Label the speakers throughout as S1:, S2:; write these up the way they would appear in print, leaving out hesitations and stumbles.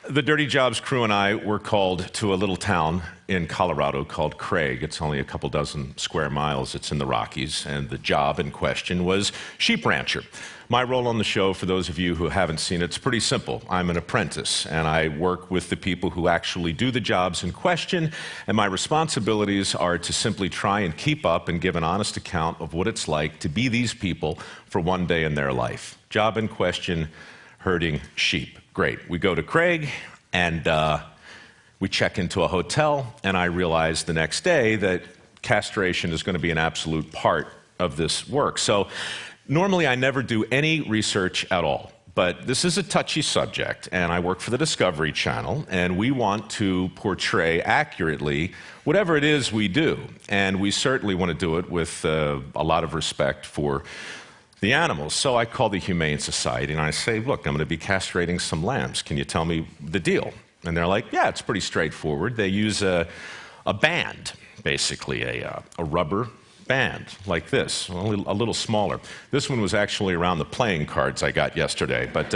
S1: The Dirty Jobs crew and I were called to a little town in Colorado called Craig. It's only a couple dozen square miles. It's in the Rockies, and the job in question was sheep rancher. My role on the show, for those of you who haven't seen it, it's pretty simple. I'm an apprentice, and I work with the people who actually do the jobs in question, and my responsibilities are to simply try and keep up and give an honest account of what it's like to be these people for one day in their life. Job in question, herding sheep. Great. We go to Craig, and we check into a hotel, and I realize the next day that castration is going to be an absolute part of this work. So normally I never do any research at all, but this is a touchy subject, and I work for the Discovery Channel, and we want to portray accurately whatever it is we do, and we certainly want to do it with a lot of respect for the animals. So I call the Humane Society and I say, look, I'm going to be castrating some lambs. Can you tell me the deal? And they're like, yeah, it's pretty straightforward. They use a band, basically a rubber band like this, a little smaller. This one was actually around the playing cards I got yesterday, but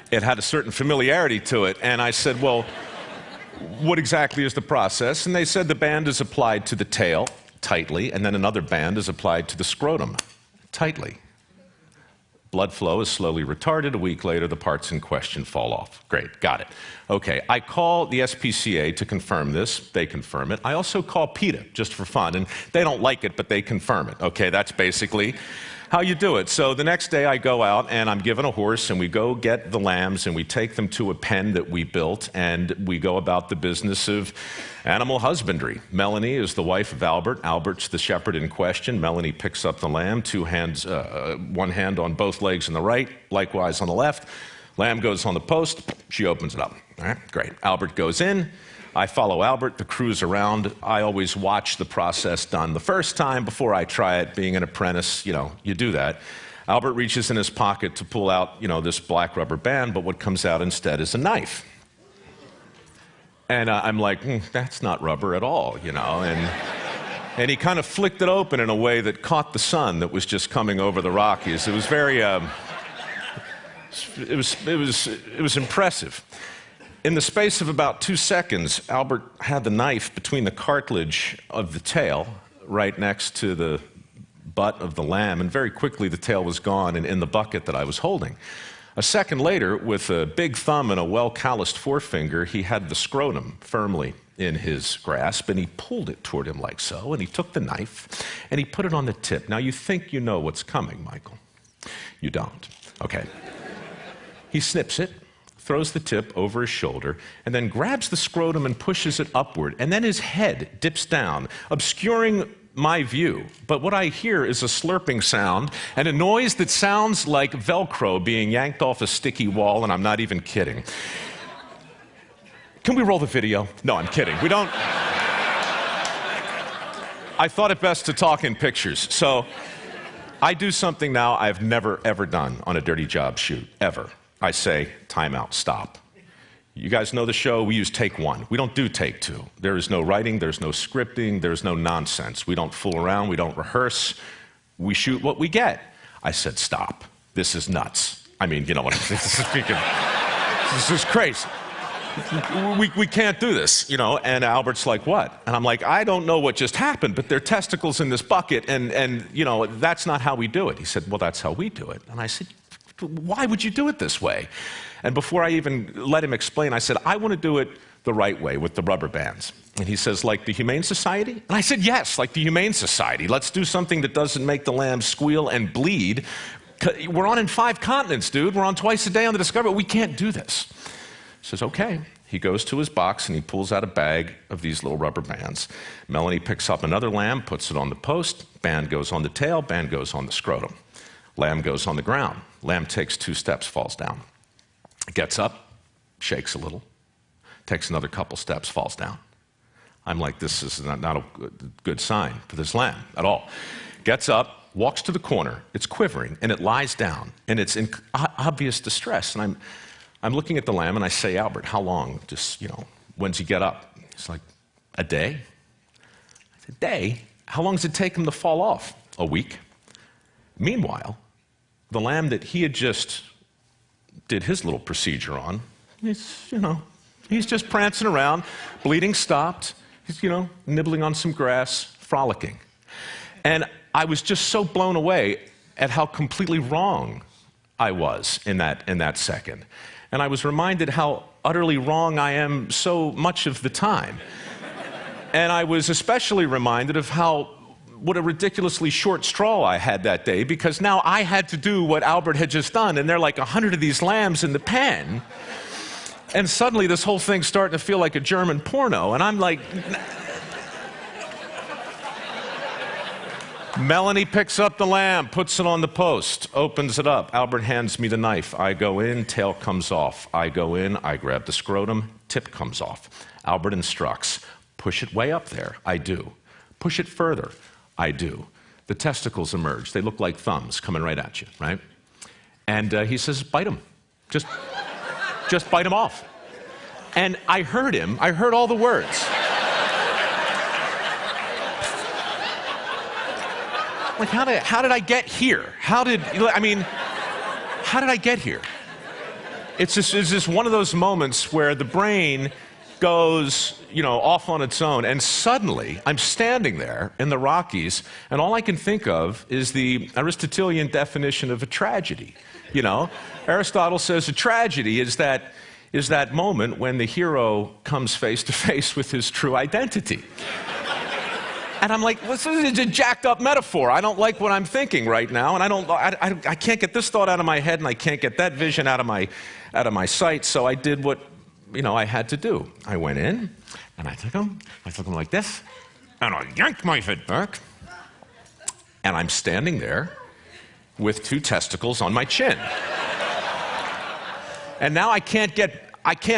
S1: it had a certain familiarity to it. And I said, well, what exactly is the process? And they said the band is applied to the tail tightly, and then another band is applied to the scrotum tightly. Blood flow is slowly retarded. A week later, the parts in question fall off. Great, got it. Okay, I call the SPCA to confirm this. They confirm it. I also call PETA, just for fun, and they don't like it, but they confirm it. Okay, that's basically how you do it. So the next day I go out and I'm given a horse and we go get the lambs and we take them to a pen that we built and we go about the business of animal husbandry. Melanie is the wife of Albert. Albert's the shepherd in question. Melanie picks up the lamb, one hand on both legs on the right, likewise on the left. Lamb goes on the post, she opens it up. All right, great. Albert goes in. I follow Albert, the crew's around. I always watch the process done the first time before I try it. Being an apprentice, you do that. Albert reaches in his pocket to pull out, this black rubber band, but what comes out instead is a knife. And I'm like, that's not rubber at all, And he kind of flicked it open in a way that caught the sun that was just coming over the Rockies. It was very, it was impressive. In the space of about 2 seconds, Albert had the knife between the cartilage of the tail, right next to the butt of the lamb, and very quickly the tail was gone and in the bucket that I was holding. A second later, with a big thumb and a well-calloused forefinger, he had the scrotum firmly in his grasp, and he pulled it toward him like so, and he took the knife, and he put it on the tip. Now, you think you know what's coming, Michael. You don't. Okay. He snips it, throws the tip over his shoulder, and then grabs the scrotum and pushes it upward, and then his head dips down, obscuring my view. But what I hear is a slurping sound and a noise that sounds like Velcro being yanked off a sticky wall, and I'm not even kidding. Can we roll the video? No, I'm kidding. We don't. I thought it best to talk in pictures. So I do something now I've never, ever done on a Dirty Job shoot, ever. I say, time out, stop. You guys know the show, we use take one. We don't do take two. There is no writing, there's no scripting, there's no nonsense. We don't fool around, we don't rehearse. We shoot what we get. I said, stop. This is nuts. I mean, you know what I'm speaking. This is crazy. We can't do this, and Albert's like, what? And I'm like, I don't know what just happened, but there are testicles in this bucket, and that's not how we do it. He said, well, that's how we do it. And I said, why would you do it this way? And before I even let him explain, I said, I want to do it the right way with the rubber bands. And he says, like the Humane Society? And I said, yes, like the Humane Society. Let's do something that doesn't make the lambs squeal and bleed. We're on in 5 continents, dude. We're on twice a day on the Discovery. We can't do this. He says, okay. He goes to his box and he pulls out a bag of these little rubber bands. Melanie picks up another lamb, puts it on the post. Band goes on the tail, band goes on the scrotum. Lamb goes on the ground. Lamb takes 2 steps, falls down. Gets up, shakes a little, takes another couple steps, falls down. I'm like, this is not a good sign for this lamb at all. Gets up, walks to the corner. It's quivering, and it lies down, and it's in obvious distress. And I'm looking at the lamb, and I say, Albert, how long? Just, when's he get up? He's like, a day. I said, day? How long does it take him to fall off? A week. Meanwhile, the lamb that he had just did his little procedure on He's just prancing around, bleeding stopped. He's, nibbling on some grass, frolicking. And I was just so blown away at how completely wrong I was in that second. And I was reminded how utterly wrong I am so much of the time. And I was especially reminded of what a ridiculously short straw I had that day, because now I had to do what Albert had just done, and there are like 100 of these lambs in the pen. And suddenly this whole thing's starting to feel like a German porno, and I'm like... Melanie picks up the lamb, puts it on the post, opens it up. Albert hands me the knife. I go in, tail comes off. I go in, I grab the scrotum, tip comes off. Albert instructs, push it way up there. I do. Push it further. I do. The testicles emerge. They look like thumbs coming right at you, right? And he says, bite them. Just bite them off. And I heard him. I heard all the words. Like, how did I get here? How did I get here? It's just one of those moments where the brain goes, off on its own, and suddenly I'm standing there in the Rockies, and all I can think of is the Aristotelian definition of a tragedy. Aristotle says a tragedy is that moment when the hero comes face to face with his true identity. And I'm like, this is a jacked up metaphor. I don't like what I'm thinking right now, and I can't get this thought out of my head, and I can't get that vision out of my sight. So I did what I had to do. I went in, and I took him like this, and I yanked my head back, and I'm standing there with two testicles on my chin. And now I can't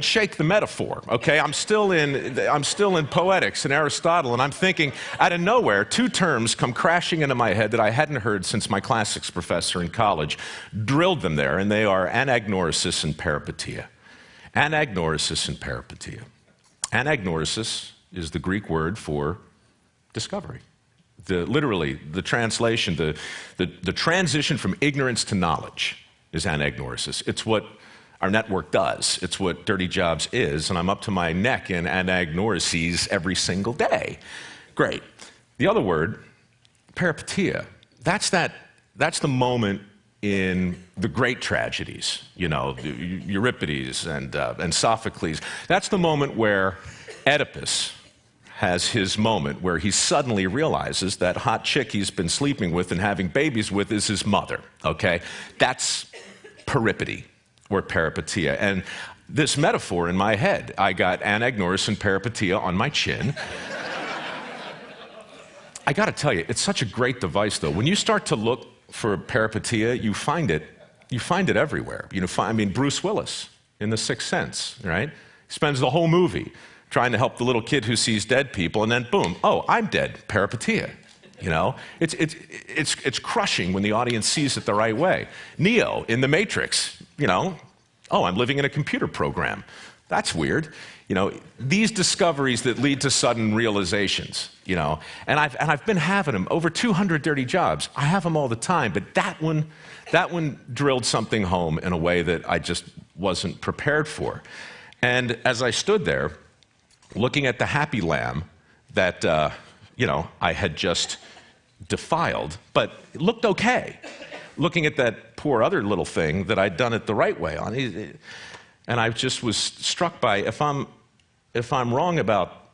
S1: shake the metaphor, okay? I'm still in poetics and Aristotle, and I'm thinking, out of nowhere, two terms come crashing into my head that I hadn't heard since my classics professor in college drilled them there, and they are anagnorisis and peripeteia. Anagnorisis and peripeteia. Anagnorisis is the Greek word for discovery. Literally, the translation, the transition from ignorance to knowledge is anagnorisis. It's what our network does. It's what Dirty Jobs is, and I'm up to my neck in anagnorises every single day. Great. The other word, peripeteia, that's the moment in the great tragedies, Euripides and Sophocles. That's the moment where Oedipus has his moment where he suddenly realizes that hot chick he's been sleeping with and having babies with is his mother, okay? That's peripety, or peripeteia. And this metaphor in my head, I got anagnorisis and peripeteia on my chin. I got to tell you, it's such a great device, though. When you start to look for peripeteia, you find it everywhere. Bruce Willis in The Sixth Sense, right? He spends the whole movie trying to help the little kid who sees dead people, and then boom, oh, I'm dead, peripeteia. It's crushing when the audience sees it the right way. Neo in The Matrix, oh, I'm living in a computer program. That's weird. These discoveries that lead to sudden realizations, and I've been having them, over 200 dirty jobs. I have them all the time, but that one drilled something home in a way that I just wasn't prepared for. And as I stood there, looking at the happy lamb that, I had just defiled, but it looked okay. Looking at that poor other little thing that I'd done it the right way on. And I just was struck by, if I'm wrong about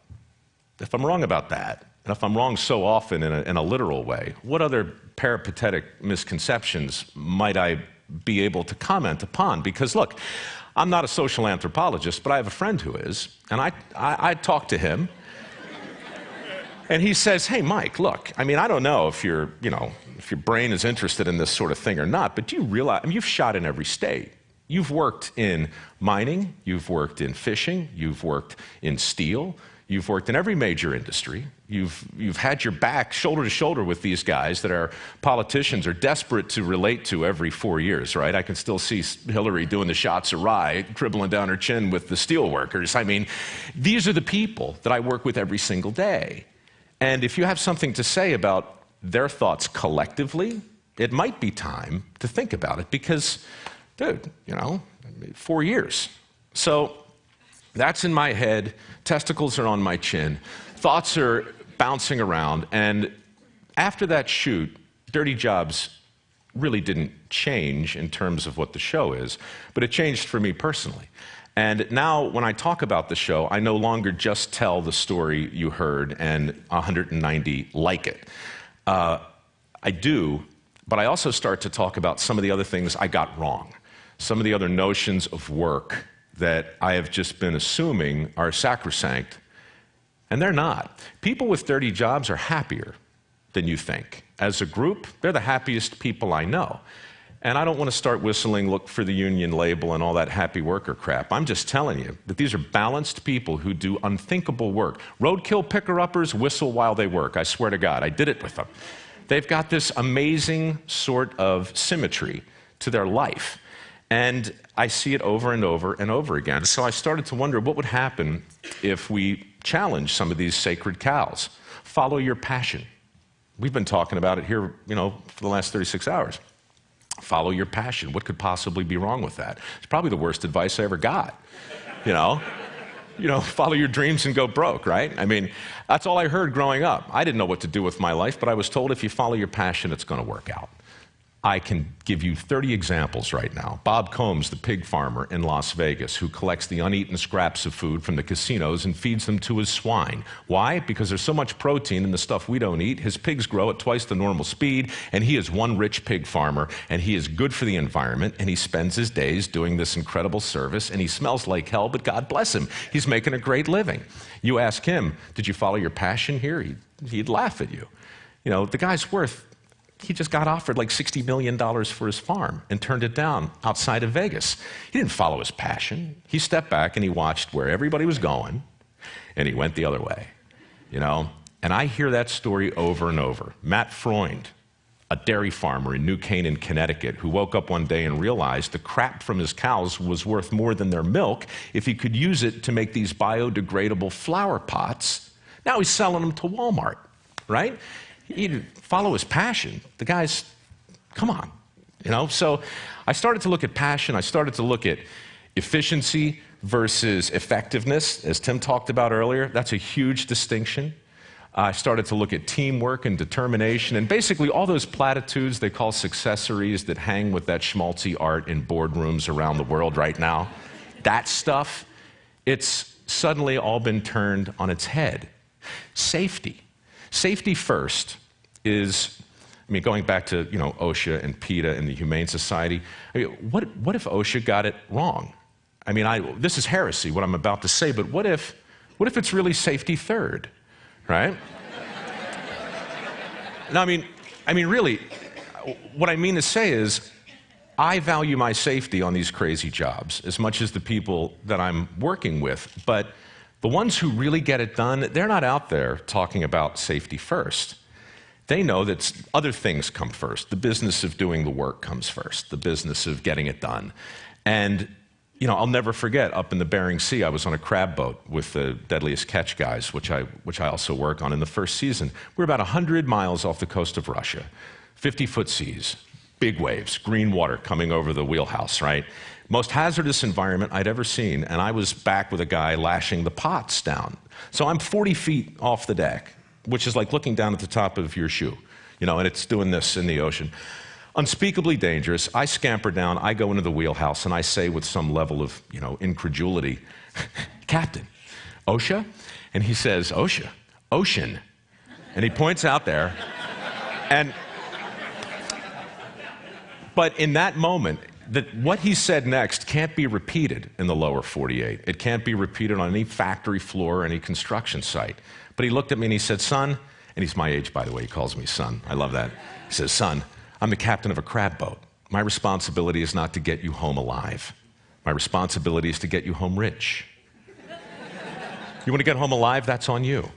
S1: that, and if I'm wrong so often in a literal way, what other peripatetic misconceptions might I be able to comment upon? Because look, I'm not a social anthropologist, but I have a friend who is, and I talked to him, and he says, hey, Mike, look, I don't know if your brain is interested in this sort of thing or not, but do you realize, you've shot in every state. You've worked in mining, you've worked in fishing, you've worked in steel, you've worked in every major industry. You've had your back shoulder to shoulder with these guys that our politicians are desperate to relate to every 4 years, right? I can still see Hillary doing the shots of rye, dribbling down her chin with the steel workers. These are the people that I work with every single day. And if you have something to say about their thoughts collectively, it might be time to think about it because, dude, 4 years. So that's in my head, testicles are on my chin, thoughts are bouncing around, and after that shoot, Dirty Jobs really didn't change in terms of what the show is, but it changed for me personally. And now when I talk about the show, I no longer just tell the story you heard and 190 like it. I do, but I also start to talk about some of the other things I got wrong, some of the other notions of work that I have just been assuming are sacrosanct, and they're not. People with dirty jobs are happier than you think. As a group, they're the happiest people I know. And I don't want to start whistling, look for the union label and all that happy worker crap. I'm just telling you that these are balanced people who do unthinkable work. Roadkill picker-uppers whistle while they work. I swear to God, I did it with them. They've got this amazing sort of symmetry to their life. And I see it over and over and over again. So I started to wonder what would happen if we challenge some of these sacred cows. Follow your passion. We've been talking about it here, for the last 36 hours. Follow your passion. What could possibly be wrong with that? It's probably the worst advice I ever got. Follow your dreams and go broke, right? I mean, that's all I heard growing up. I didn't know what to do with my life, but I was told if you follow your passion, it's going to work out. I can give you 30 examples right now. Bob Combs, the pig farmer in Las Vegas, who collects the uneaten scraps of food from the casinos and feeds them to his swine. Why? Because there's so much protein in the stuff we don't eat. His pigs grow at twice the normal speed, and he is one rich pig farmer, and he is good for the environment, and he spends his days doing this incredible service, and he smells like hell, but God bless him. He's making a great living. You ask him, did you follow your passion here? He'd laugh at you. The guy's he just got offered like $60 million for his farm and turned it down outside of Vegas. He didn't follow his passion. He stepped back and he watched where everybody was going, and he went the other way, And I hear that story over and over. Matt Freund, a dairy farmer in New Canaan, Connecticut, who woke up one day and realized the crap from his cows was worth more than their milk if he could use it to make these biodegradable flower pots. Now he's selling them to Walmart, right? He didn't follow his passion. The guy's, come on, So I started to look at passion. I started to look at efficiency versus effectiveness, as Tim talked about earlier. That's a huge distinction. I started to look at teamwork and determination and basically all those platitudes they call successories that hang with that schmaltzy art in boardrooms around the world right now. That stuff, it's suddenly all been turned on its head. Safety. Safety first is, going back to, OSHA and PETA and the Humane Society. What if OSHA got it wrong? This is heresy, what I'm about to say, but what if it's really safety third, right? No, really, what I mean to say is, I value my safety on these crazy jobs as much as the people that I'm working with, but the ones who really get it done, they're not out there talking about safety first. They know that other things come first. The business of doing the work comes first, the business of getting it done. And, I'll never forget, up in the Bering Sea, I was on a crab boat with the Deadliest Catch guys, which I also work on in the first season. We're about 100 miles off the coast of Russia, 50-foot seas, big waves, green water coming over the wheelhouse, right? Most hazardous environment I'd ever seen, and I was back with a guy lashing the pots down. So I'm 40 feet off the deck, which is like looking down at the top of your shoe, and it's doing this in the ocean. Unspeakably dangerous. I scamper down, I go into the wheelhouse, and I say with some level of, incredulity, Captain, OSHA? And he says, OSHA? Ocean. And he points out there, but in that moment, what he said next can't be repeated in the lower 48. It can't be repeated on any factory floor or any construction site. But he looked at me and he said, son, and he's my age, by the way, he calls me son. I love that. He says, son, I'm the captain of a crab boat. My responsibility is not to get you home alive. My responsibility is to get you home rich. You want to get home alive? That's on you.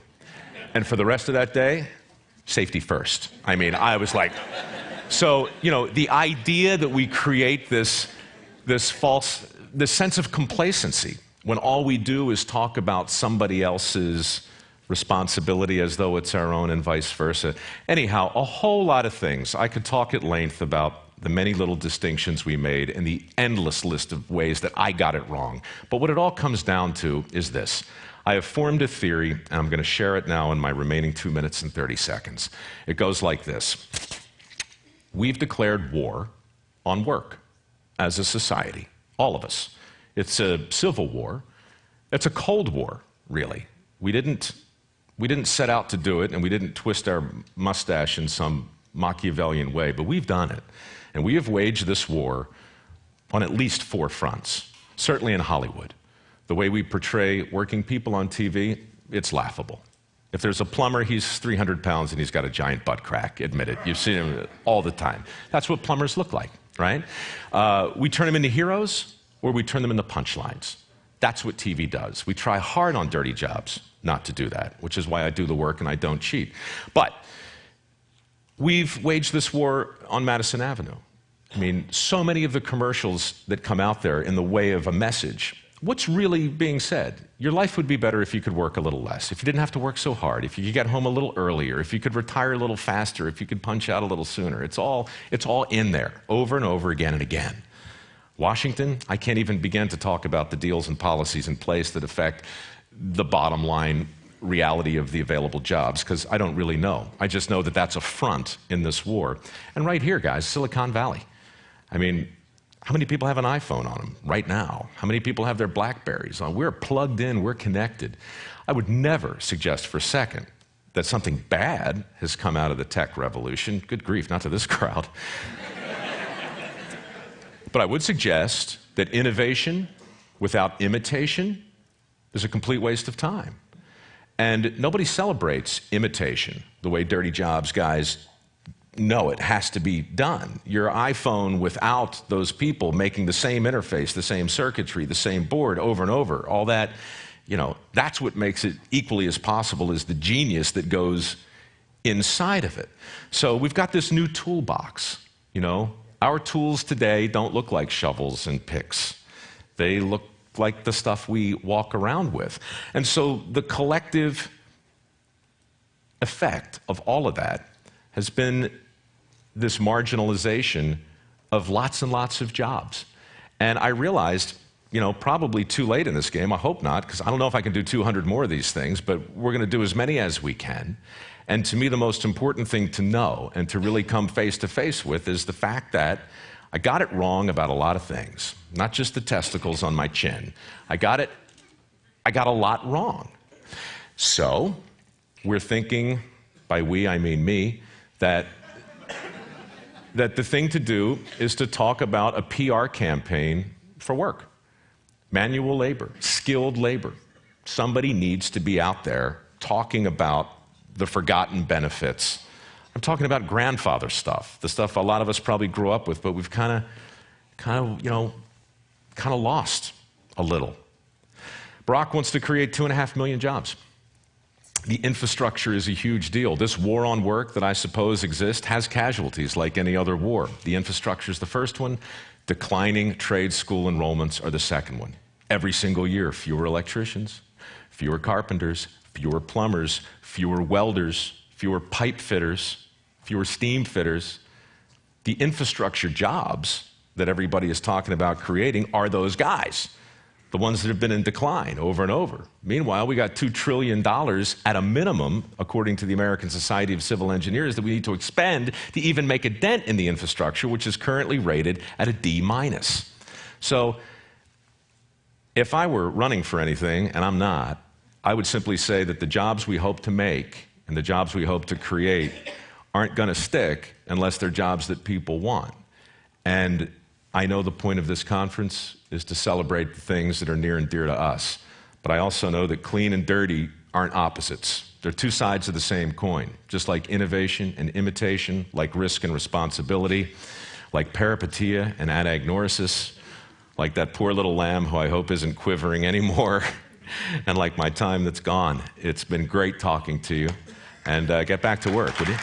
S1: And for the rest of that day, safety first. I was like... So, the idea that we create this sense of complacency when all we do is talk about somebody else's responsibility as though it's our own and vice versa. Anyhow, a whole lot of things. I could talk at length about the many little distinctions we made and the endless list of ways that I got it wrong. But what it all comes down to is this. I have formed a theory, and I'm going to share it now in my remaining 2 minutes and 30 seconds. It goes like this. We've declared war on work as a society, all of us. It's a civil war. It's a Cold War, really. We didn't set out to do it, and we didn't twist our mustache in some Machiavellian way, but we've done it. And we have waged this war on at least 4 fronts, certainly in Hollywood. The way we portray working people on TV, it's laughable. If there's a plumber, he's 300 pounds and he's got a giant butt crack, admit it. You've seen him all the time. That's what plumbers look like, right? We turn them into heroes, or we turn them into punchlines. That's what TV does. We try hard on dirty jobs not to do that, which is why I do the work and I don't cheat. But we've waged this war on Madison Avenue. I mean, so many of the commercials that come out there in the way of a message, what's really being said? Your life would be better if you could work a little less, if you didn't have to work so hard, if you could get home a little earlier, if you could retire a little faster, if you could punch out a little sooner. It's all in there, over and over again and again. Washington, I can't even begin to talk about the deals and policies in place that affect the bottom line reality of the available jobs, because I don't really know. I just know that that's a front in this war. And right here, guys, Silicon Valley. I mean, how many people have an iPhone on them right now? How many people have their Blackberries on? We're plugged in, we're connected. I would never suggest for a second that something bad has come out of the tech revolution. Good grief, not to this crowd. But I would suggest that innovation without imitation is a complete waste of time. And nobody celebrates imitation the way dirty jobs guys know it has to be done. Your iPhone without those people making the same interface, the same circuitry, the same board over and over, all that, that's what makes it equally as possible as the genius that goes inside of it. So we've got this new toolbox, Our tools today don't look like shovels and picks. They look like the stuff we walk around with. And so the collective effect of all of that has been this marginalization of lots and lots of jobs. And I realized, probably too late in this game, I hope not, because I don't know if I can do 200 more of these things, but we're going to do as many as we can. And to me, the most important thing to know and to really come face to face with is the fact that I got it wrong about a lot of things, not just the testicles on my chin. I got a lot wrong. So we're thinking, by we, I mean me, that the thing to do is to talk about a PR campaign for work. Manual labor, skilled labor. Somebody needs to be out there talking about the forgotten benefits. I'm talking about grandfather stuff, the stuff a lot of us probably grew up with, but we've kind of lost a little. Barack wants to create 2.5 million jobs. The infrastructure is a huge deal. This war on work that I suppose exists has casualties like any other war. The infrastructure is the first one. Declining trade school enrollments are the second one. Every single year, fewer electricians, fewer carpenters, fewer plumbers, fewer welders, fewer pipe fitters, fewer steam fitters. The infrastructure jobs that everybody is talking about creating are those guys, the ones that have been in decline over and over. Meanwhile, we got $2 trillion at a minimum, according to the American Society of Civil Engineers, that we need to expend to even make a dent in the infrastructure, which is currently rated at a D-. So if I were running for anything, and I'm not, I would simply say that the jobs we hope to make and the jobs we hope to create aren't going to stick unless they're jobs that people want. And I know the point of this conference is to celebrate the things that are near and dear to us. But I also know that clean and dirty aren't opposites. They're two sides of the same coin. Just like innovation and imitation, like risk and responsibility, like peripeteia and anagnorisis, like that poor little lamb who I hope isn't quivering anymore, and like my time that's gone. It's been great talking to you. And get back to work, would you?